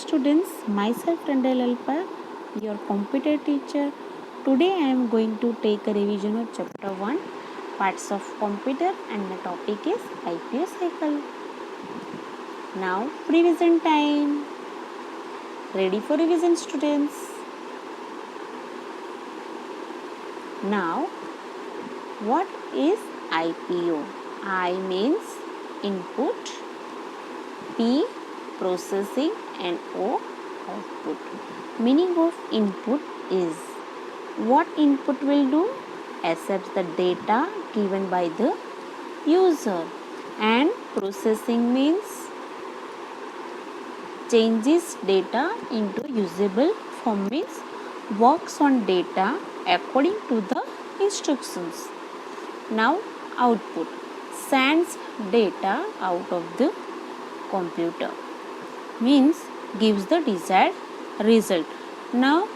students, myself Randall Alpa, your computer teacher. Today I am going to take a revision of chapter 1, parts of computer, and the topic is IPO cycle. Now revision time. Ready for revision students? Now what is IPO? I means input, P processing and O output. Meaning of input is what input will do? Accepts the data given by the user, and processing means changes data into usable form, means works on data according to the instructions. Now output sends data out of the computer, means gives the desired result. Now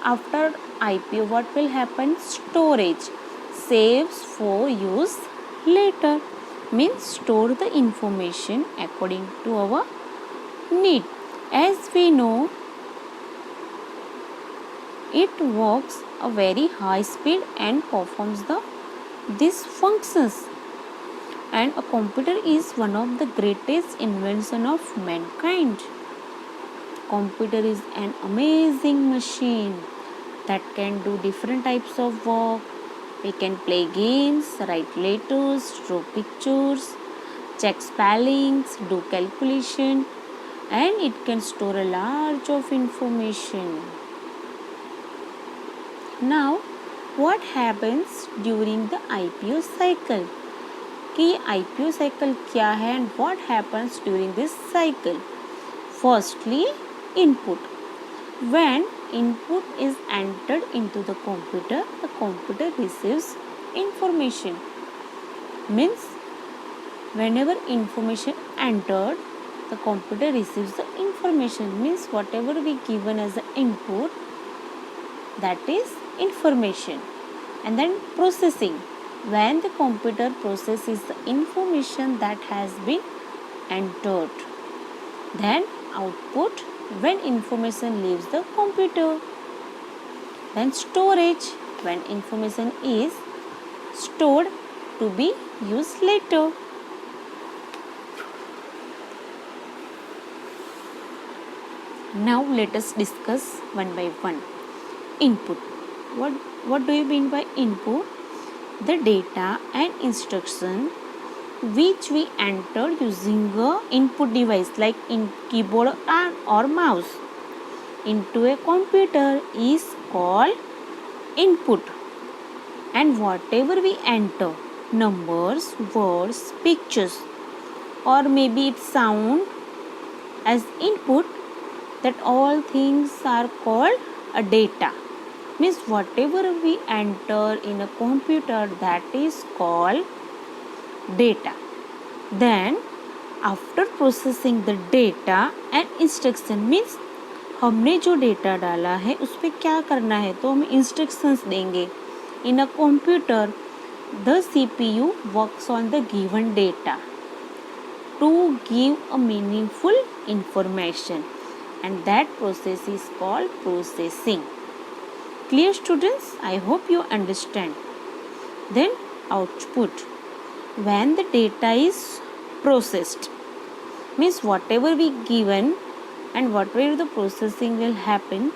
after IPO what will happen? Storage saves for use later, means store the information according to our need. As we know, it works a very high speed and performs these functions. And a computer is one of the greatest invention of mankind. Computer is an amazing machine that can do different types of work. We can play games, write letters, draw pictures, check spellings, do calculation, and it can store a large of information. Now what happens during the IPO cycle? कि IPO cycle क्या है and what happens during this cycle? Firstly, input. When input is entered into the computer receives information. Means whenever information entered, the computer receives the information. Means whatever we given as the input, that is information. And then processing. When the computer processes the information that has been entered. Then output, when information leaves the computer. Then storage, when information is stored to be used later. Now let us discuss one by one. Input. What do you mean by input? The data and instruction which we enter using a input device like in keyboard or mouse into a computer is called input. And whatever we enter, numbers, words, pictures, or maybe it's sound as input, that all things are called a data. Means whatever we enter in a computer, that is called data. Then after processing the data and instruction, means हमने जो data डाला है उस पर क्या करना है, तो हम इंस्ट्रक्शंस देंगे. In a computer the CPU works on the given data to give a meaningful information, and that process is called processing. Clear students? I hope you understand. Then output. When the data is processed, means whatever we given and whatever the processing will happen,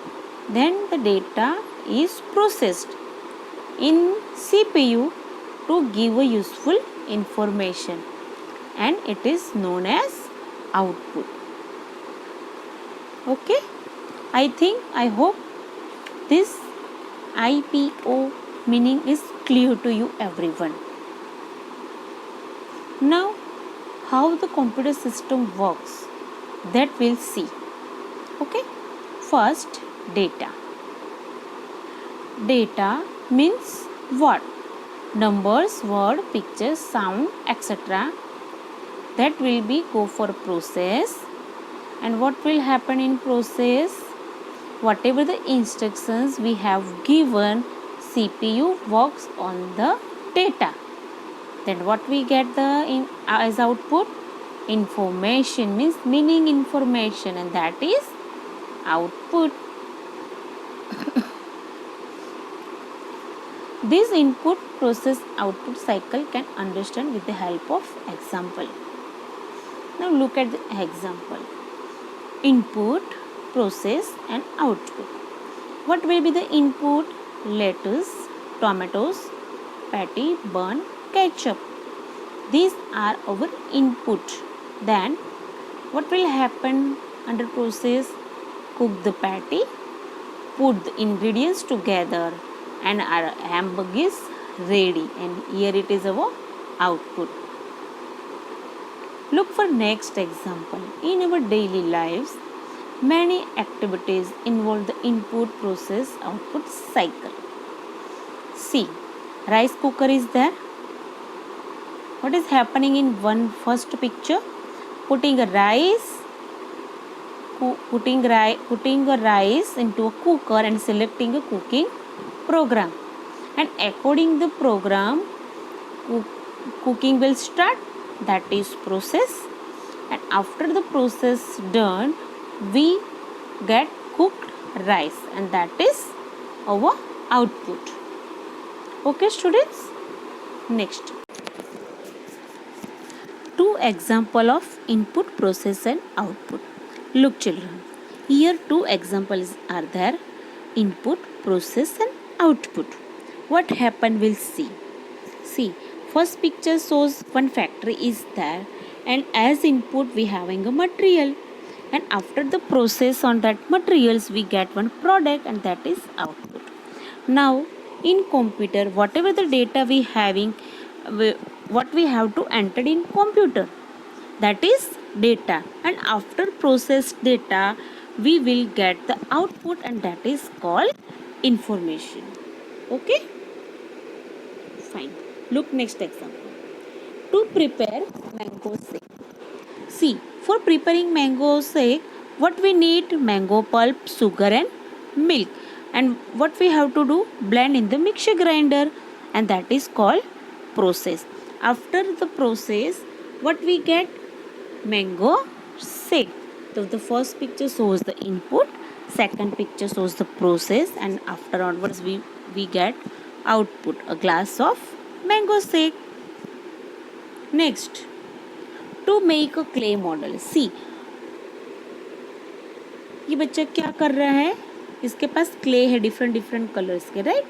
then the data is processed in CPU to give a useful information, and it is known as output. Okay, I hope this IPO meaning is clear to you everyone. Now how the computer system works, that we'll see. Okay, first data. Data means what? Numbers, word, pictures, sound, etc. That will be go for process. And what will happen in process? Whatever the instructions we have given, CPU works on the data. Then what we get as output? Information, means meaning information, and that is output. This input process output cycle can understand with the help of example. Now look at the example. Input, process and output. What will be the input? Lettuce, tomatoes, patty, bun, ketchup. These are our input. Then what will happen under process? Cook the patty, put the ingredients together and our hamburger is ready, and here it is our output. Look for next example. In our daily lives, many activities involve the input process output cycle. See, rice cooker is there. What is happening in one first picture? Putting a rice into a cooker and selecting a cooking program, and according the program cooking will start, that is process, and after the process done we get cooked rice, and that is our output. Okay students, next two example of input, process and output. Look children, here two examples are there, input, process and output. What happened we'll see. See, first picture shows one factory is there, and as input we having a material, and after the process on that materials we get one product, and that is output. Now in computer, whatever the data we having, what we have to enter in computer, that is data, and after processed data we will get the output, and that is called information. Okay, fine. Look next example. To prepare mango shake. See, for preparing mango shake, what we need? Mango pulp, sugar and milk. And what we have to do? Blend in the mixture grinder, and that is called process. After the process, what we get? Mango shake. So the first picture shows the input, second picture shows the process, and after onwards we get output, a glass of mango shake. Next, to make a clay model. See, ये बच्चा क्या कर रहा है? इसके पास clay है different colours के, right?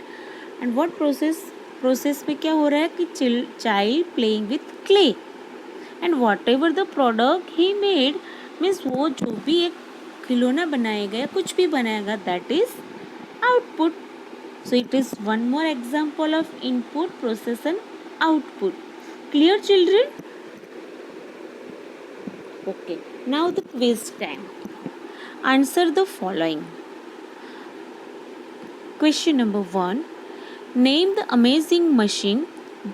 And what process में क्या हो रहा है कि child playing with clay, and what ever the product he made means वो जो भी एक खिलौना बनाएगा या कुछ भी बनाएगा, that is output. So it is one more example of input, process and output. Clear children? Okay, now the quiz time. Answer the following. Question number 1. Name the amazing machine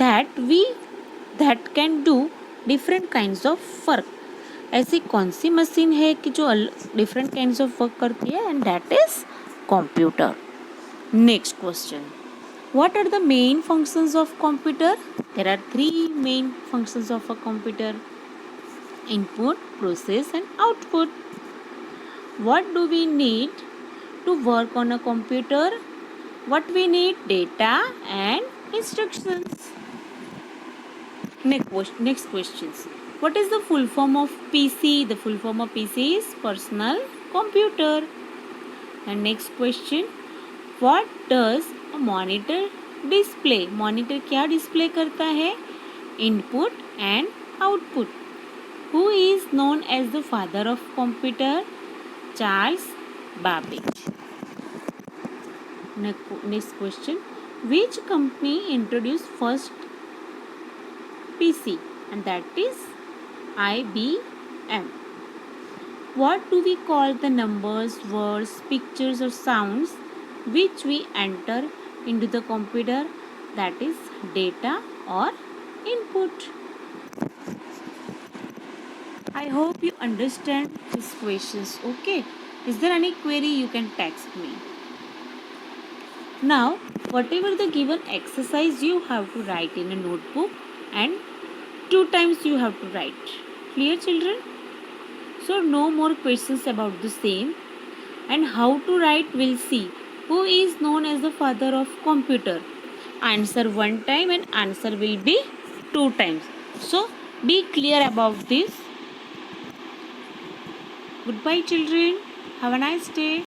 that can do different kinds of work. ऐसी कौन सी machine है कि जो different kinds of work करती है, and that is computer. Next question. What are the main functions of computer? There are 3 main functions of a computer: input, process and output. What do we need to work on a computer? What we need? Data and instructions. Next questions. What is the full form of PC? The full form of PC is personal computer. And next question. What does a monitor display? Monitor क्या display करता है? Input and output. Who is known as the father of computer? Charles Babbage. Next question. Which company introduced first PC? And that is IBM. What do we call the numbers, words, pictures or sounds which we enter into the computer? That is data or input. I hope you understand these questions. Okay, is there any query? You can text me. Now whatever the given exercise, you have to write in a notebook, and 2 times you have to write. Clear children? So no more questions about the same. And how to write, we'll see. Who is known as the father of computer? Answer one time and answer will be two times. So be clear about this. Goodbye children. Have a nice day.